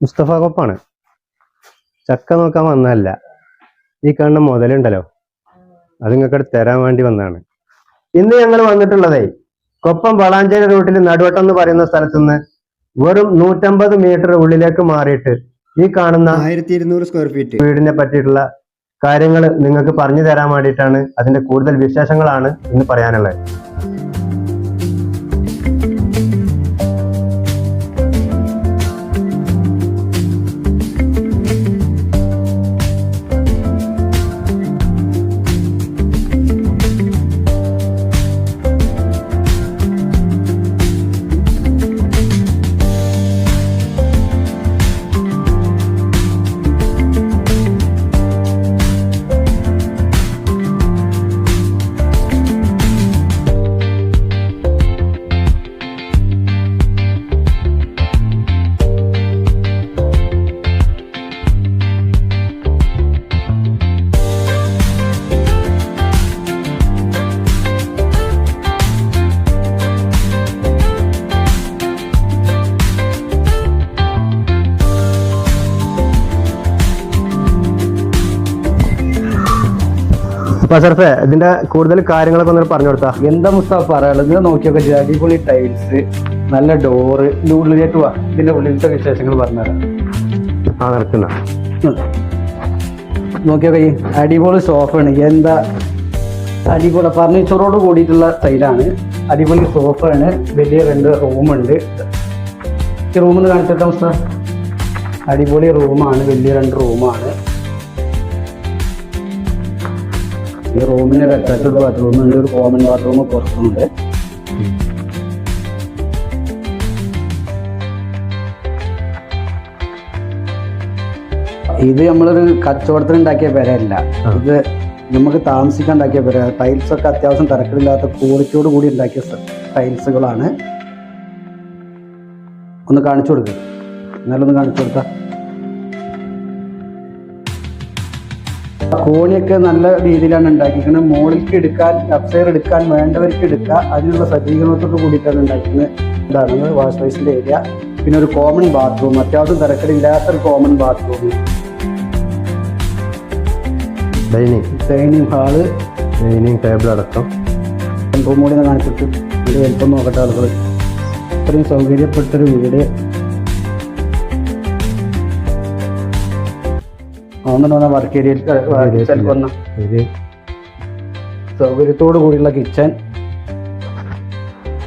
മുസ്തഫ കൊപ്പാണ്. ചക്ക നോക്കാൻ വന്നതല്ല, ഈ കാണുന്ന മുതലുണ്ടല്ലോ അത് നിങ്ങൾക്ക് തരാൻ വേണ്ടി വന്നതാണ്. ഇന്ന് ഞങ്ങൾ വന്നിട്ടുള്ളതേ കൊപ്പം വളാഞ്ചേരി റൂട്ടിൽ നടുവട്ടം എന്ന് പറയുന്ന സ്ഥലത്തുനിന്ന് വെറും 150 മീറ്റർ ഉള്ളിലേക്ക് മാറിയിട്ട് ഈ കാണുന്ന 1200 സ്ക്വയർ ഫീറ്റ് വീടിനെ പറ്റിയിട്ടുള്ള കാര്യങ്ങൾ നിങ്ങൾക്ക് പറഞ്ഞു തരാൻ വേണ്ടിയിട്ടാണ്. അതിന്റെ കൂടുതൽ വിശേഷങ്ങളാണ് ഇന്ന് പറയാനുള്ളത്. അപ്പൊ സർഫേ ഇതിന്റെ കൂടുതൽ കാര്യങ്ങളൊക്കെ ഒന്ന് പറഞ്ഞു കൊടുത്താ. എന്താ മുസ്തഫ പറയാനുള്ളത്? നോക്കിയൊക്കെ അടിപൊളി ടൈൽസ്, നല്ല ഡോറ്, ഉള്ളിലേക്ക് വാ, ഇതിന്റെ ഉള്ളിലത്തെ വിശേഷങ്ങൾ പറഞ്ഞുതരാം. നടക്കുന്ന നോക്കിയൊക്കെ ഈ അടിപൊളി സോഫയാണ്. എന്താ അടിപൊളി ഫർണിച്ചറോട് കൂടിയിട്ടുള്ള സ്റ്റൈലാണ്. അടിപൊളി സോഫയാണ്. വലിയ 2 റൂമുണ്ട്. ഈ റൂമെന്ന് കാണിച്ചിട്ടാ മുസ്തഫ? അടിപൊളി റൂമാണ്, വലിയ 2 റൂമാണ്. ഈ റൂമിന് ഒരു അറ്റാച്ച്ഡ് ബാത്റൂം ഉണ്ട്, ഒരു കോമൺ ബാത്റൂം പുറത്തുണ്ട്. ഇത് നമ്മളൊരു കച്ചവടത്തിന് ഉണ്ടാക്കിയ പേരല്ല, ഇത് നമുക്ക് താമസിക്കാൻ ഉണ്ടാക്കിയ പേര. ടൈൽസ് ഒക്കെ അത്യാവശ്യം തിരക്കില്ലാത്ത ക്വാളിറ്റിയോട് കൂടി ഉണ്ടാക്കിയ ടൈൽസുകളാണ്. ഒന്ന് കാണിച്ചു കൊടുക്കുക, എന്നാലും ഒന്ന് കാണിച്ചു കൊടുക്കാം. കോണിയൊക്കെ നല്ല രീതിയിലാണ് ഉണ്ടാക്കിയിരിക്കുന്നത്. മുകളിലേക്ക് എടുക്കാൻ, അപ്സൈർ എടുക്കാൻ വേണ്ടവർക്ക് എടുക്കുക, അതിനുള്ള സജ്ജീകരണത്തോട് കൂടിയിട്ടാണ് ഉണ്ടാക്കുന്നത്. ഇതാണ് വാഷ് ബേസിൻ്റെ ഏരിയ. പിന്നെ ഒരു കോമൺ ബാത്റൂം, അത്യാവശ്യം തിരക്കടില്ലാത്തൊരു common bathroom. Dining hall, dining table അടക്കം. റൂം കൂടി കാണിച്ചിട്ട് ഇത് വലിപ്പം നോക്കട്ടെ ആളുകൾ. ഇത്രയും സൗകര്യപ്പെട്ടൊരു വീട് വർക്ക് ഏരിയ സൗകര്യത്തോടു കൂടിയുള്ള കിച്ചൺ.